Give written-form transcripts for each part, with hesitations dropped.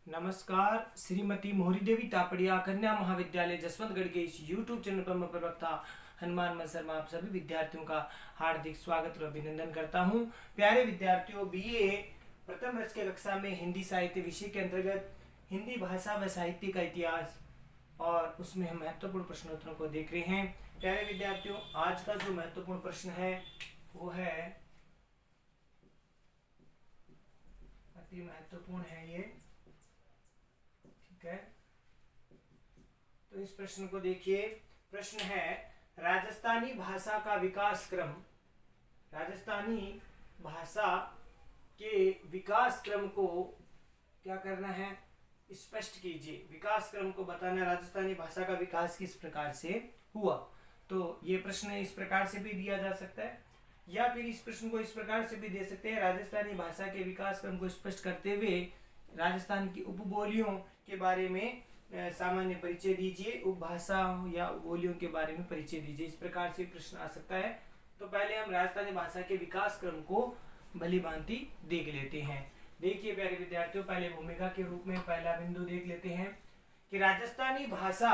नमस्कार। श्रीमती मोहरी देवी तापड़िया कन्या महाविद्यालय जसवंतगढ़ के इस YouTube चैनल पर मैं प्रवक्ता हनुमान मन शर्मा आप सभी विद्यार्थियों का हार्दिक स्वागत और अभिनंदन करता हूं। प्यारे विद्यार्थियों, बीए प्रथम वर्ष के कक्षा में हिंदी साहित्य विषय के अंतर्गत हिंदी भाषा व साहित्य का इतिहास और उसमें हम महत्वपूर्ण प्रश्नोत्तरों को देख रहे हैं। प्यारे विद्यार्थियों, आज का जो महत्वपूर्ण प्रश्न है वो है, अति महत्वपूर्ण है ये, ठीक है। तो इस प्रश्न को देखिए। प्रश्न है, राजस्थानी भाषा का विकास क्रम। राजस्थानी भाषा के विकास क्रम को क्या करना है, स्पष्ट कीजिए। विकास क्रम को बताना, राजस्थानी भाषा का विकास किस प्रकार से हुआ। तो ये प्रश्न इस प्रकार से भी दिया जा सकता है, या फिर इस प्रश्न को इस प्रकार से भी दे सकते हैं, राजस्थानी भाषा के विकास क्रम को स्पष्ट करते हुए राजस्थान की उपबोलियों के बारे में सामान्य परिचय दीजिए। उपभाषा या बोलियों के बारे में परिचय दीजिए। इस प्रकार से प्रश्न आ सकता है। तो पहले हम राजस्थानी भाषा के विकास क्रम को भली भांति देख लेते हैं। देखिए प्यारे विद्यार्थियों, पहले भूमिका के रूप में पहला बिंदु देख लेते हैं कि राजस्थानी भाषा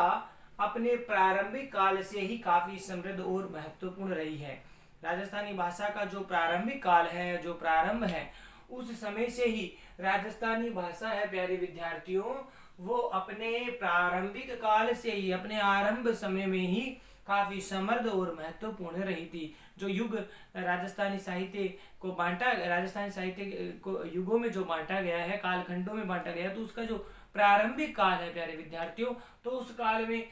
अपने प्रारंभिक काल से ही काफी समृद्ध और महत्वपूर्ण रही है। राजस्थानी भाषा का जो प्रारंभिक काल है, जो प्रारंभ है, उस समय से ही राजस्थानी भाषा है प्यारे विद्यार्थियों, वो अपने प्रारंभिक काल से ही, अपने आरंभ समय में ही काफी समृद्ध और महत्वपूर्ण रही थी। जो युग राजस्थानी साहित्य को बांटा, राजस्थानी साहित्य को युगों में जो बांटा गया है, कालखंडों में बांटा गया है, तो उसका जो प्रारंभिक काल है प्यारे विद्यार्थियों, तो उस काल में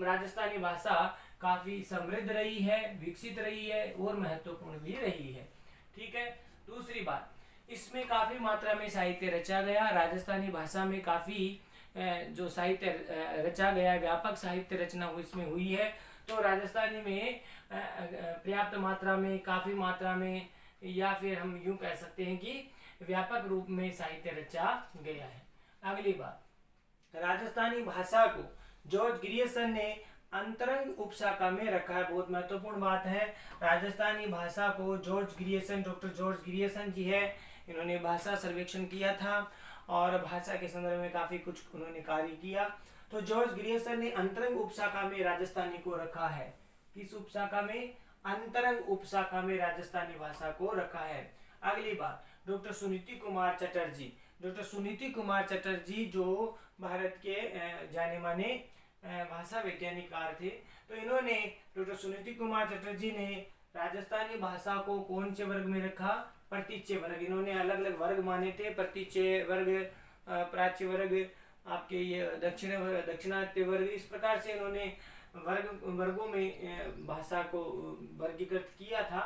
राजस्थानी भाषा काफी समृद्ध रही है, विकसित रही है और महत्वपूर्ण भी रही है। ठीक है। दूसरी बात, इसमें काफी मात्रा में साहित्य रचा गया। राजस्थानी भाषा में काफी जो साहित्य रचा गया, व्यापक साहित्य रचना इसमें हुई है। तो राजस्थानी में पर्याप्त मात्रा में, काफी मात्रा में, या फिर हम यूं कह सकते हैं कि व्यापक रूप में साहित्य रचा गया है। अगली बात, राजस्थानी भाषा को जॉर्ज ग्रियर्सन ने अंतरंग उपशाखा में रखा है। बहुत महत्वपूर्ण बात है। राजस्थानी भाषा को George Grierson, doctor George Grierson ji है, इन्होंने भाषा सर्वेक्षण किया था और भाषा के संदर्भ में काफी कुछ उन्होंने कार्य किया। तो जॉर्ज ग्रियर्सन ने अंतरंग उपशाखा में राजस्थानी को रखा है। किस उपशाखा में? अंतरंग उपशाखा में राजस्थानी भाषा को रखा है। अगली बात, डॉक्टर सुनीति कुमार चटर्जी। डॉक्टर सुनीति कुमार चटर्जी जो भारत के जाने माने भाषा वैज्ञानिककार थे, तो इन्होंने, डॉक्टर सुनीति कुमार चटर्जी ने राजस्थानी भाषा को कौन से वर्ग में रखा? प्रतीच्य वर्ग। इन्होंने अलग अलग वर्ग माने थे, प्रतीच्य वर्ग, प्राच्य वर्ग, आपके ये दक्षिणात्य वर्ग। इस प्रकार से इन्होंने वर्गों में भाषा को वर्गीकृत किया था।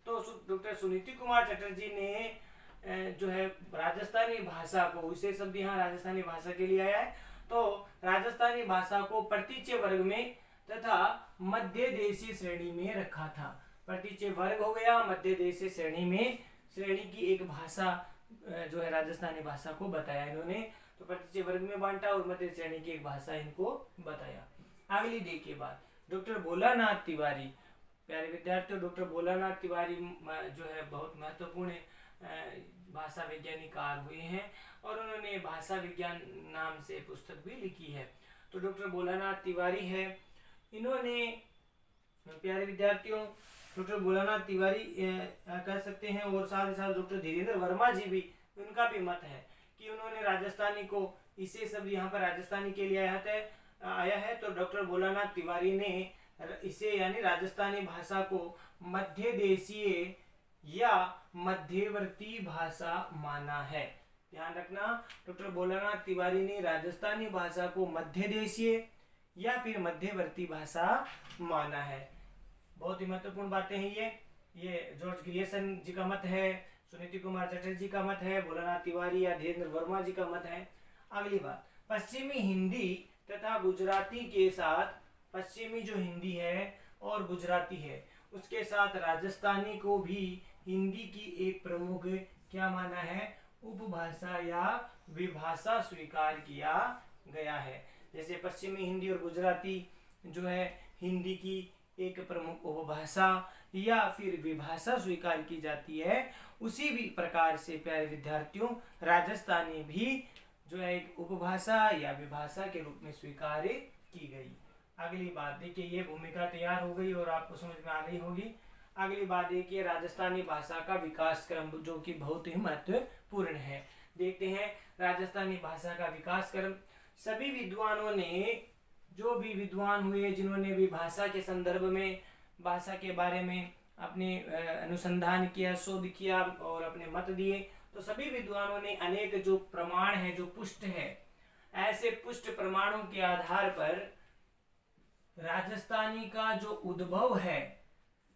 तो डॉक्टर सुनीति कुमार चटर्जी ने जो है राजस्थानी भाषा को, विशेष शब्द यहाँ राजस्थानी भाषा के लिए आया है, तो राजस्थानी भाषा को प्रतीच्य वर्ग में तथा मध्य देशीय श्रेणी में रखा था। प्रतीच्य वर्ग हो गया, मध्य देशीय श्रेणी में, श्रेणी की एक भाषा जो है राजस्थानी भाषा को बताया इन्होंने। तो प्रतीच्य वर्ग में बांटा और मध्य श्रेणी की एक भाषा इनको बताया। अगली देखिए बात, डॉक्टर भोलानाथ तिवारी। प्यारे विद्यार्थियों, डॉक्टर भोलानाथ तिवारी जो है बहुत महत्वपूर्ण भाषा वैज्ञानिककार हुए हैं और उन्होंने भाषा विज्ञान नाम से पुस्तक भी लिखी है। तो डॉक्टर भोलानाथ तिवारी है, इन्होंने, प्यारे विद्यार्थियों, डॉक्टर भोलानाथ तिवारी कह सकते हैं, और साथ ही साथ डॉक्टर धीरेन्द्र वर्मा जी भी, उनका भी मत है कि उन्होंने राजस्थानी को, इसे शब्द यहाँ पर राजस्थानी के लिए आया है। तो डॉक्टर भोलानाथ तिवारी ने इसे, यानी राजस्थानी भाषा को मध्य देशीय या मध्यवर्ती भाषा माना है। ध्यान रखना, डॉक्टर भोलानाथ तिवारी ने राजस्थानी भाषा को मध्य देशीय या फिर मध्यवर्ती भाषा माना है। बहुत ही महत्वपूर्ण बातें हैं ये जॉर्ज ग्रियर्सन जी का मत है, सुनीति कुमार चटर्जी का मत है, भोलानाथ तिवारी या धीरेन्द्र वर्मा जी का मत है। अगली बात, पश्चिमी हिंदी तथा गुजराती के साथ, पश्चिमी जो हिंदी है और गुजराती है, उसके साथ राजस्थानी को भी हिंदी की एक प्रमुख क्या माना है? उपभाषा या विभाषा स्वीकार किया गया है। जैसे पश्चिमी हिंदी और गुजराती जो है हिंदी की एक प्रमुख उपभाषा या फिर विभाषा स्वीकार की जाती है, उसी भी प्रकार से प्यारे विद्यार्थियों राजस्थानी भी जो है एक उपभाषा या विभाषा के रूप में स्वीकार की गई। अगली बात देखिए, ये भूमिका तैयार हो गई और आपको समझ में आ गई होगी। अगली बात देखिए, राजस्थानी भाषा का विकास क्रम, जो कि बहुत ही महत्वपूर्ण है। देखते हैं राजस्थानी भाषा का विकास क्रम। सभी विद्वानों ने, जो भी विद्वान हुए जिन्होंने भी भाषा के संदर्भ में, भाषा के बारे में अपने अनुसंधान किया, शोध किया और अपने मत दिए, तो सभी विद्वानों ने अनेक जो प्रमाण है, जो पुष्ट है, ऐसे पुष्ट प्रमाणों के आधार पर राजस्थानी का जो उद्भव है,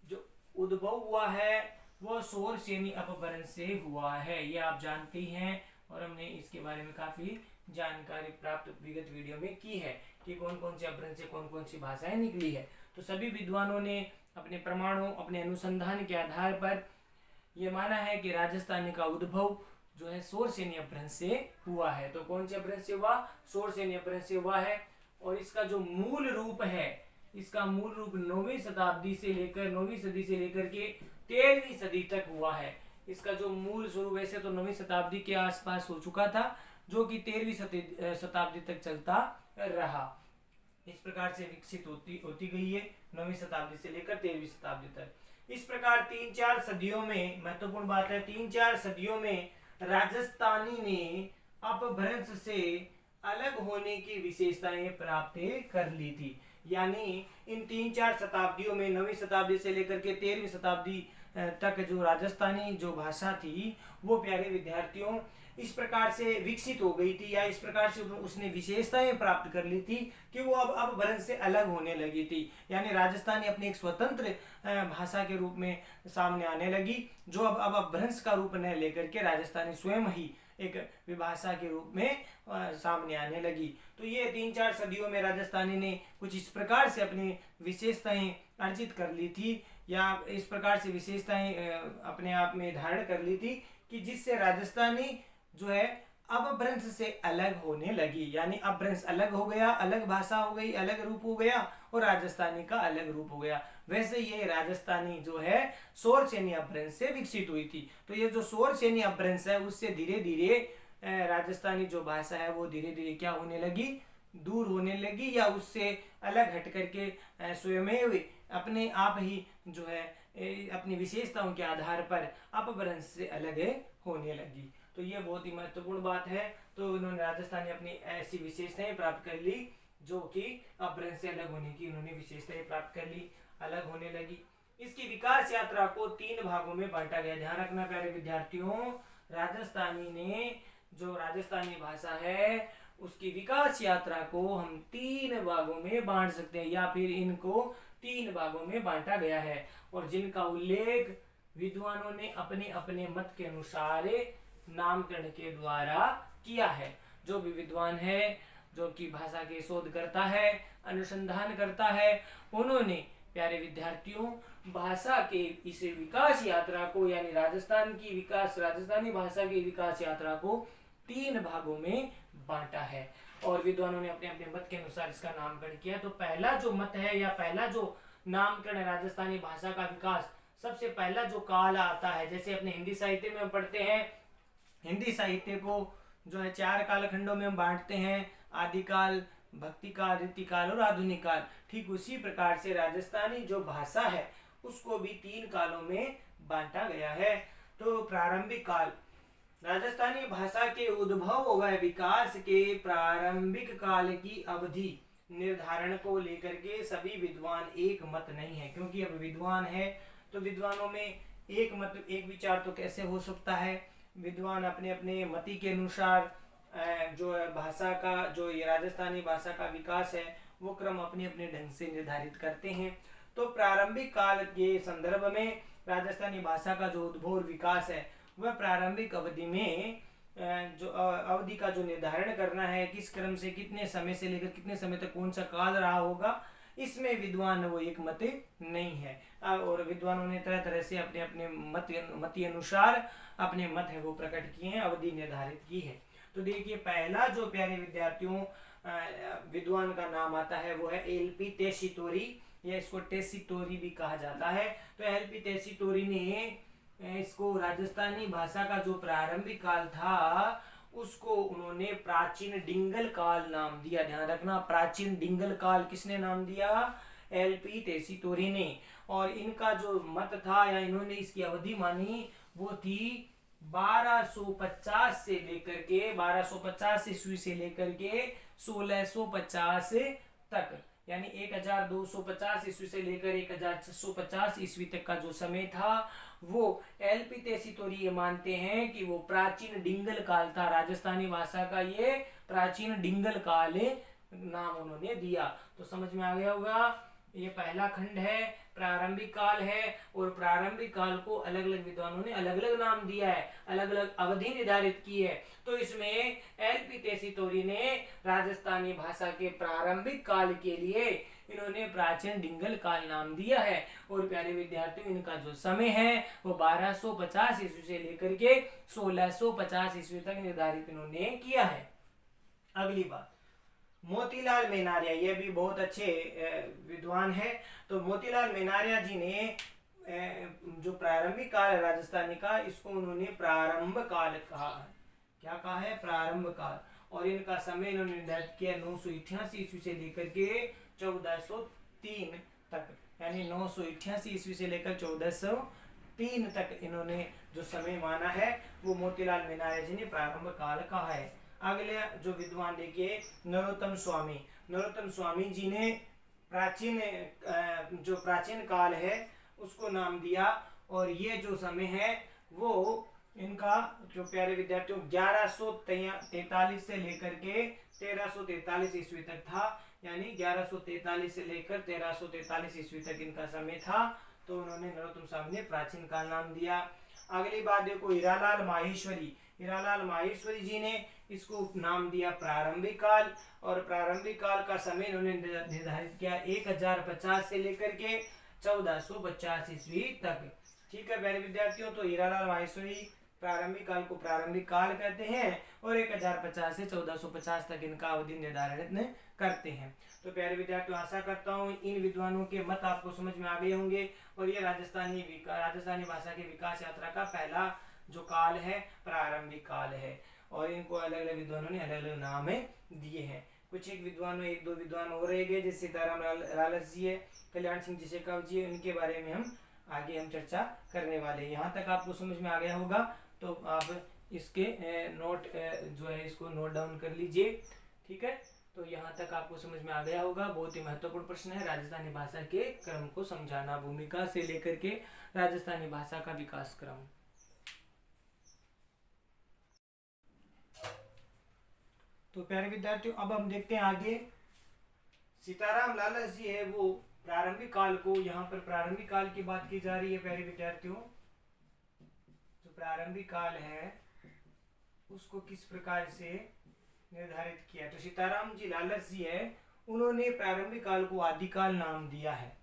जो उद्भव हुआ है, वो शोरसेनी अपभ्रंश से हुआ है। ये आप जानते ही हैं और हमने इसके बारे में काफी जानकारी प्राप्त विगत वीडियो में की है कि कौन कौन से अपभ्रंश से कौन कौन सी भाषाएं निकली है। तो सभी विद्वानों ने अपने प्रमाणों, अपने अनुसंधान के आधार पर यह माना है कि राजस्थानी का उद्भव जो है शोरसेनी अपभ्रंश से हुआ है। तो कौन से अपभ्रंश से हुआ? शोरसेनी अपभ्रंश से हुआ है। और इसका जो मूल रूप है, इसका मूल रूप 9वीं शताब्दी से लेकर 9वीं सदी से लेकर के 13वीं सदी तक हुआ है। इसका जो मूल स्वरूप वैसे तो 9वीं शताब्दी के आसपास हो चुका था, जो कि 13वीं शताब्दी तक चलता रहा। इस प्रकार से विकसित होती गई है 9वीं शताब्दी से लेकर 13वीं शताब्दी तक। इस प्रकार 3-4 सदियों में, महत्वपूर्ण बात है, 3-4 सदियों में राजस्थानी ने अपभ्रंश से अलग होने की विशेषताएं प्राप्त कर ली थी। यानी इन 3-4 शताब्दियों में, 9वीं शताब्दी से लेकर के 13वीं शताब्दी तक जो राजस्थानी जो भाषा थी, वो प्यारे विद्यार्थियों इस प्रकार से विकसित हो गई थी, या इस प्रकार से उसने विशेषताएं प्राप्त कर ली थी कि वो अब अपभ्रंश से अलग होने लगी थी। यानी राजस्थानी अपनी एक स्वतंत्र भाषा के रूप में सामने आने लगी, जो अब अपभ्रंश का रूप न लेकर के राजस्थानी स्वयं ही एक विभाषा के रूप में सामने आने लगी। तो ये 3-4 सदियों में राजस्थानी ने कुछ इस प्रकार से अपनी विशेषताएं अर्जित कर ली थी, या इस प्रकार से विशेषताएं अपने आप में धारण कर ली थी कि जिससे राजस्थानी जो है अपभ्रंश से अलग होने लगी। यानी अपभ्रंश अलग हो गया, अलग भाषा हो गई, अलग रूप हो गया, और राजस्थानी का अलग रूप हो गया। वैसे ये राजस्थानी जो है शोरसेनी अपभ्रंश से विकसित हुई थी। तो ये जो शोरसेनी अपभ्रंश है, उससे धीरे धीरे राजस्थानी जो भाषा है वो धीरे धीरे क्या होने लगी, दूर होने लगी, या उससे अलग हट करके स्वयं अपने आप ही जो है अपनी विशेषताओं के आधार पर अपभ्रंश से अलग होने लगी। तो ये बहुत ही महत्वपूर्ण बात है। तो इन्होंने राजस्थानी अपनी ऐसी विशेषताएं प्राप्त कर ली, जो कि अपभ्रंश से अलग होने की उन्होंने विशेषताएं प्राप्त कर ली, अलग होने लगी। इसकी विकास यात्रा को 3 भागों में बांटा गया। ध्यान रखना प्यारे विद्यार्थियों, राजस्थानी ने जो राजस्थानी भाषा है उसकी विकास यात्रा को हम 3 भागों में बांट सकते हैं, या फिर इनको 3 भागों में बांटा गया है, और जिनका उल्लेख विद्वानों ने अपने अपने मत के अनुसार नामकरण के द्वारा किया है। जो भी विद्वान है, जो कि भाषा के शोध करता है, अनुसंधान करता है, उन्होंने प्यारे विद्यार्थियों भाषा के इस विकास यात्रा को, यानी राजस्थानी भाषा की विकास यात्रा को 3 भागों में बांटा है, और विद्वानों ने अपने अपने मत के अनुसार इसका नामकरण किया। तो पहला जो मत है, या पहला जो नामकरण राजस्थानी भाषा का विकास, सबसे पहला जो काल आता है, जैसे अपने हिंदी साहित्य में हम पढ़ते हैं, हिंदी साहित्य को जो है 4 कालखंडों में हम बांटते हैं, आदिकाल, भक्ति काल, रीति काल और आधुनिक काल। ठीक उसी प्रकार से राजस्थानी जो भाषा है उसको भी 3 कालों में बांटा गया है। तो प्रारंभिक काल, राजस्थानी भाषा के उद्भव व विकास के प्रारंभिक काल की अवधि निर्धारण को लेकर के सभी विद्वान एक मत नहीं है, क्योंकि अब विद्वान है तो विद्वानों में एक मत, एक विचार तो कैसे हो सकता है। विद्वान अपने अपने मति के अनुसार जो भाषा का, जो ये राजस्थानी भाषा का विकास है, वो क्रम अपने अपने ढंग से निर्धारित करते हैं। तो प्रारंभिक काल के संदर्भ में राजस्थानी भाषा का जो उद्भव और विकास है, वह प्रारंभिक अवधि में जो अवधि का जो निर्धारण करना है, किस क्रम से कितने समय से लेकर कितने समय तक कौन सा काल रहा होगा, इसमें विद्वान वो एक मत नहीं है। और विद्वानों ने तरह तरह से अपने अपने मत अनुसार अपने मत है वो प्रकट किए हैं, अवधि निर्धारित की है। तो देखिए पहला जो प्यारे विद्यार्थियों विद्वान का नाम आता है वो है एलपी तेसितोरी, या इसको टेसिटोरी भी कहा जाता है। तो एलपी तेसिटोरी ने इसको राजस्थानी भाषा का जो प्रारंभिक काल था उसको उन्होंने प्राचीन डिंगल काल नाम दिया। ध्यान रखना, प्राचीन डिंगल काल किसने नाम दिया? एलपी तेसीतोरी ने। और इनका जो मत था या इन्होंने इसकी अवधि मानी वो थी 1250 से लेकर के 1250 ईस्वी से लेकर के 1650 तक, यानी 1250 ईस्वी से लेकर 1650 ईस्वी तक का जो समय था वो एलपी तेसीतोरी ये मानते हैं कि वो प्राचीन डिंगल काल था। राजस्थानी भाषा का ये प्राचीन डिंगल काल नाम उन्होंने दिया। तो समझ में आ गया होगा, ये पहला खंड है, प्रारंभिक काल है। और प्रारंभिक काल को अलग अलग विद्वानों ने अलग अलग नाम दिया है, अलग अलग अवधि निर्धारित की है। तो इसमें एलपी तेसीतोरी ने राजस्थानी भाषा के प्रारंभिक काल के लिए इन्होंने प्राचीन डिंगल काल नाम दिया है। और प्यारे विद्यार्थियों, इनका जो समय है वो 1250 ईस्वी से लेकर के 1650 ईस्वी तक निर्धारित इन्होंने किया है। अगली बात, मोतीलाल मेनारिया, ये भी बहुत अच्छे विद्वान है। तो मोतीलाल मेनारिया जी ने जो प्रारंभिक काल है राजस्थानी का, इसको उन्होंने प्रारंभ काल कहा है। क्या कहा है? प्रारंभ काल। और इनका समय इन्होंने निर्धारित किया 988 ईस्वी से लेकर के 1403 तक, यानी 988 ईस्वी से लेकर 1403 तक इन्होंने जो समय माना है वो मोतीलाल मेनारिया जी ने प्रारंभ काल कहा है। अगले जो विद्वान देखिए, नरोत्तम स्वामी। नरोत्तम स्वामी जी ने जो प्राचीन काल है उसको नाम दिया। और ये जो समय है वो इनका जो प्यारे विद्यार्थियों 1143 से लेकर के 1343 ईस्वी तक था, यानी 1143 से लेकर 1343 ईस्वी तक इनका समय था। तो उन्होंने नरोत्तम स्वामी ने प्राचीन काल नाम दिया। अगली बात देखो, हीरालाल माहेश्वरी। हीरालाल माहेश्वरी जी ने इसको नाम दिया प्रारंभिक काल। और प्रारंभिक काल का समय इन्होंने निर्धारित किया 1050 से लेकर के 1450 ईस्वी तक। ठीक है प्यारे विद्यार्थियों, तो हीरालाल माहेश्वरी प्रारंभिक काल को प्रारंभिक काल कहते हैं और 1050 से 1450 तक इनका अवधि निर्धारित करते हैं। तो प्यारे विद्यार्थियों, आशा करता हूँ इन विद्वानों के मत आपको समझ में आ गए होंगे। और ये राजस्थानी भाषा की विकास यात्रा का पहला जो काल है प्रारंभिक काल है। और इनको अलग अलग विद्वानों ने अलग अलग नाम दिए हैं। कुछ एक दो विद्वान और रह गए, जैसे सीताराम लालस जी है, कल्याण सिंह जी शेखावत जी है, उनके बारे में हम आगे चर्चा करने वाले हैं। यहाँ तक आपको समझ में आ गया होगा, तो आप इसके नोट जो है इसको नोट डाउन कर लीजिए। ठीक है, तो यहाँ तक आपको समझ में आ गया होगा। बहुत ही महत्वपूर्ण प्रश्न है, राजस्थानी भाषा के क्रम को समझाना, भूमिका से लेकर के राजस्थानी भाषा का विकास क्रम। तो प्यारे विद्यार्थियों, अब हम देखते हैं आगे। सीताराम लालस जी है वो प्रारंभिक काल को, यहाँ पर प्रारंभिक काल की बात की जा रही है प्यारे विद्यार्थियों। जो प्रारंभिक काल है उसको किस प्रकार से निर्धारित किया। तो सीताराम जी लालस जी है, उन्होंने प्रारंभिक काल को आदिकाल नाम दिया है।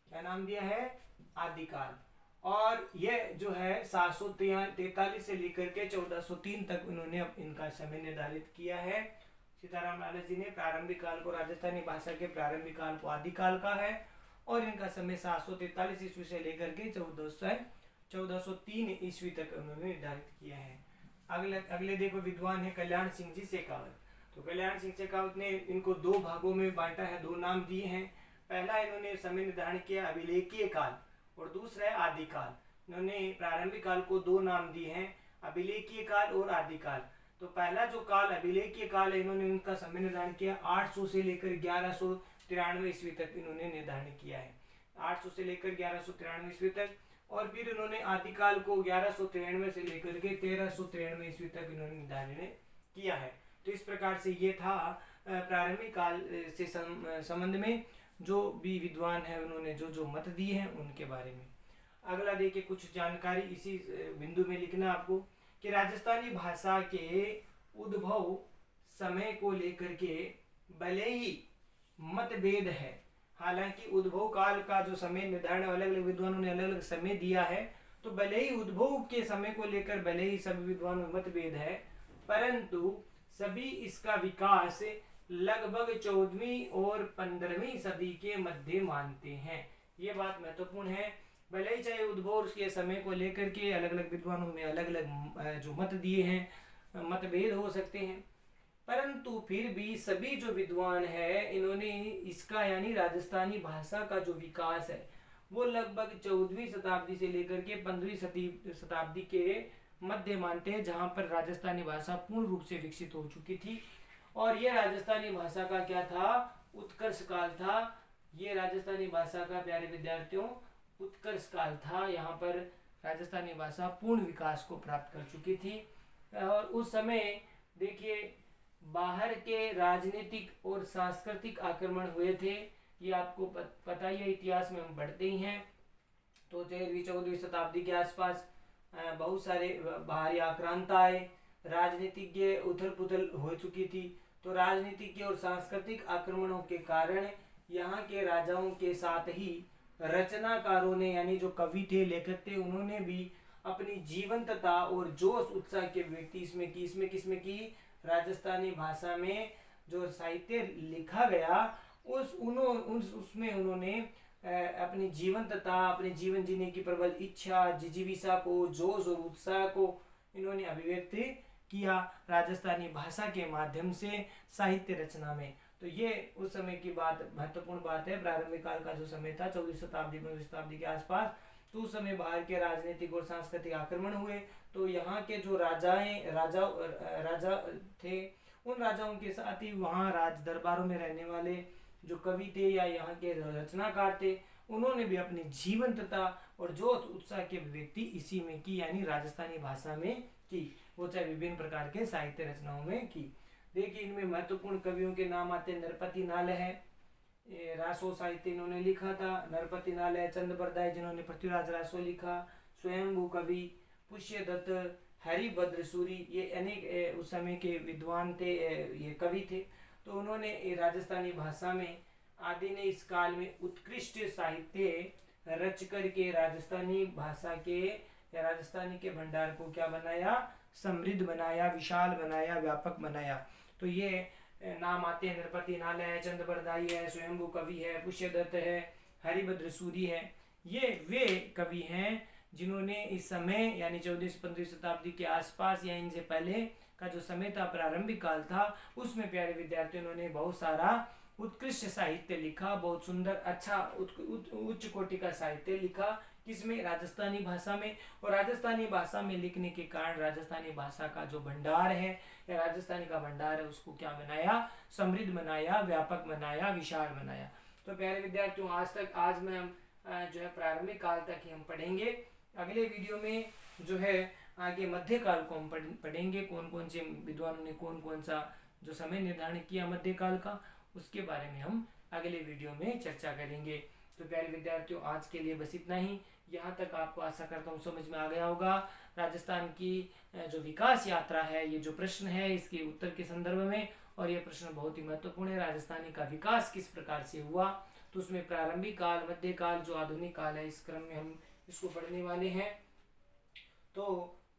क्या नाम दिया है? आदिकाल। और यह जो है 743 से लेकर के 1403 तक उन्होंने इनका समय निर्धारित किया है। सीताराम लालस जी ने प्रारंभिक काल को, राजस्थानी भाषा के प्रारंभिक काल को आदिकाल का है। और इनका समय 743 ईस्वी से लेकर के 1403 ईस्वी तक उन्होंने निर्धारित किया है। अगले देखो विद्वान है कल्याण सिंह जी शेखावत। तो कल्याण सिंह शेखावत ने इनको दो भागों में बांटा है, दो नाम दिए हैं। पहला इन्होंने समय निर्धारण किया अभिलेखीय काल और दूसरा है आदिकाल। इन्होंने प्रारंभिक काल को दो नाम दिए हैं, अभिलेखीय काल और आदिकाल। तो पहला जो काल अभिलेखीय काल है, इन्होंने उनका समय निर्धारण किया 800 से लेकर 1193 ईस्वी तक इन्होंने निर्धारण किया है, 800 से लेकर 1193 ईस्वी तक। और फिर इन्होंने आदिकाल को 1193 से लेकर के 1393 ईस्वी तक इन्होंने निर्धारण किया है। तो इस प्रकार से ये था प्रारंभिक काल से संबंध में जो भी विद्वान है उन्होंने जो जो मत दिए हैं उनके बारे में। अगला देखिए कुछ जानकारी इसी बिंदु में लिखना आपको कि राजस्थानी भाषा के उद्भव समय को लेकर के भले ही मतभेद है, हालांकि उद्भव काल का जो समय निर्धारण अलग अलग विद्वानों ने अलग अलग समय दिया है, तो भले ही उद्भव के समय को लेकर भले ही सभी विद्वानों में मतभेद है, परंतु सभी इसका विकास लगभग 14वीं और 15वीं सदी के मध्य मानते हैं। ये बात महत्वपूर्ण है। भले ही चाहे उद्भव के समय को लेकर के अलग अलग विद्वानों में अलग अलग जो मत दिए हैं, मतभेद हो सकते हैं, परंतु फिर भी सभी जो विद्वान है इन्होंने इसका यानी राजस्थानी भाषा का जो विकास है वो लगभग 14वीं शताब्दी से लेकर के 15वीं शताब्दी के मध्य मानते हैं, जहां पर राजस्थानी भाषा पूर्ण रूप से विकसित हो चुकी थी। और यह राजस्थानी भाषा का क्या था, उत्कर्ष काल था। ये राजस्थानी भाषा का प्यारे विद्यार्थियों उत्कर्ष काल था। यहाँ पर राजस्थानी भाषा पूर्ण विकास को प्राप्त कर चुकी थी। और उस समय देखिए बाहर के राजनीतिक और सांस्कृतिक आक्रमण हुए थे, ये आपको पता ही है, इतिहास में हम पढ़ते ही हैं। तो 13वीं-14वीं शताब्दी के आसपास बहुत सारे बाहरी आक्रांत आए, राजनीतिज्ञ उथल पुथल हो चुकी थी। तो राजनीतिक और सांस्कृतिक आक्रमणों के कारण यहाँ के राजाओं के साथ ही रचनाकारों ने यानी जो कवि थे, लेखक थे, उन्होंने भी अपनी जीवंतता और जोश उत्साह के व्यक्ति इसमें की राजस्थानी भाषा में जो साहित्य लिखा गया उसमें उन्होंने अपनी जीवंतता, अपने जीवन जीने की प्रबल इच्छा, जिजीविषा को, जोश और उत्साह को इन्होंने अभिव्यक्त किया राजस्थानी भाषा के माध्यम से साहित्य रचना में। तो ये उस समय की बात, महत्वपूर्ण बात है। प्रारंभिक काल का जो समय था 14वीं शताब्दी 15वीं शताब्दी के आसपास, तो उस समय बाहर के राजनीतिक और सांस्कृतिक आक्रमण हुए। तो यहाँ के जो राजा थे, उन राजाओं के साथ ही वहाँ राज दरबारों में रहने वाले जो कवि थे या यहाँ के रचनाकार थे, उन्होंने भी अपनी जीवंतता और जोश उत्साह की अभिव्यक्ति इसी में की, यानी राजस्थानी भाषा में की। वो चाहे विभिन्न प्रकार के साहित्य रचनाओं में की। देखिए इनमें महत्वपूर्ण कवियों के नाम आते हैं। नरपति नाल है, रासो साहित्य इन्होंने लिखा था। नरपति नाल है, चंद बरदाई जिन्होंने पृथ्वीराज रासो लिखा, स्वयंभू कवि, पुष्यदत्त, हरिभद्र सूरी, ये अनेक उस समय के विद्वान थे, ये कवि थे। तो उन्होंने राजस्थानी भाषा में आदि ने इस काल में उत्कृष्ट साहित्य रच करके राजस्थानी भाषा के या राजस्थानी के भंडार को क्या बनाया, समृद्ध बनाया, विशाल बनाया, व्यापक बनाया। तो ये नाम आते हैं, नरपति नाल है, चंद बरदाई है, स्वयंभू कवि है, पुष्यदत्त है, हरिभद्र सूरी है। ये वे कवि हैं जिन्होंने इस समय यानी 14वीं-15वीं शताब्दी के आसपास या इनसे पहले का जो समय था, प्रारंभिक काल था, उसमें प्यारे विद्यार्थियों उन्होंने बहुत सारा उत्कृष्ट साहित्य लिखा, बहुत सुंदर अच्छा उच्च कोटि का साहित्य लिखा। किसमें, राजस्थानी भाषा में। और राजस्थानी भाषा में लिखने के कारण राजस्थानी भाषा का जो भंडार है या राजस्थानी का भंडार है उसको क्या बनाया, समृद्ध बनाया, व्यापक बनाया, विशाल बनाया। तो प्यारे विद्यार्थियों आज में हम जो है प्रारंभिक काल तक ही हम पढ़ेंगे। अगले वीडियो में जो है आगे मध्यकाल को हम पढ़ेंगे, कौन कौन से विद्वानों ने कौन कौन सा जो समय निर्धारण किया मध्यकाल का, उसके बारे में हम अगले वीडियो में चर्चा करेंगे। तो प्यारे विद्यार्थियों आज के लिए बस इतना ही। यहाँ तक आपको आशा करता हूँ समझ में आ गया होगा राजस्थान की जो विकास यात्रा है, ये जो प्रश्न है इसके उत्तर के संदर्भ में। और ये प्रश्न बहुत ही महत्वपूर्ण है, राजस्थानी का विकास किस प्रकार से हुआ। तो उसमें प्रारंभिक काल, मध्यकाल, जो आधुनिक काल है, इस क्रम में हम इसको पढ़ने वाले हैं। तो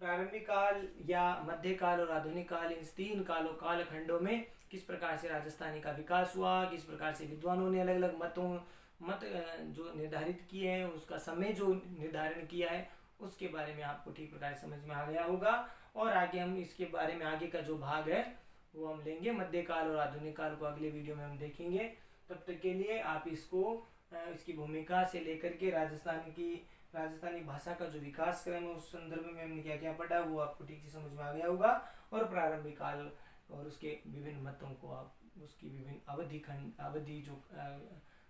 प्रारंभिक काल या मध्यकाल और आधुनिक काल, इन तीन कालखंडों में किस प्रकार से राजस्थानी का विकास हुआ, किस प्रकार से विद्वानों ने अलग अलग मत जो निर्धारित किए हैं, उसका समय जो निर्धारण किया है, उसके बारे में आपको ठीक प्रकार से समझ में आ गया होगा। और आगे हम इसके बारे में आगे का जो भाग है वो हम लेंगे, मध्यकाल और आधुनिक काल को अगले वीडियो में हम देखेंगे। तब तक के लिए आप इसको इसकी भूमिका से लेकर के राजस्थानी भाषा का जो विकास क्रम है उस संदर्भ में हमने क्या क्या पढ़ा वो आपको ठीक से समझ में आ गया होगा। और प्रारंभिक काल और उसके विभिन्न मतों को आप उसकी विभिन्न अवधि जो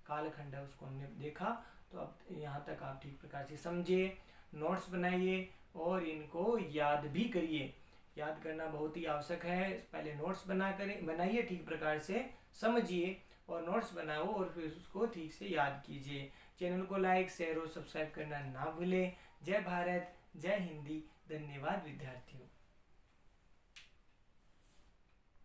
कालखंड है उसको हमने देखा। तो अब यहाँ तक आप ठीक प्रकार से समझिए, नोट्स बनाइए और इनको याद भी करिए। याद करना बहुत ही आवश्यक है। पहले नोट्स बनाइए, ठीक प्रकार से समझिए और नोट्स बनाओ और फिर उसको ठीक से याद कीजिए। चैनल को लाइक, शेयर और सब्सक्राइब करना ना भूलें। जय भारत, जय हिंदी। धन्यवाद विद्यार्थियों।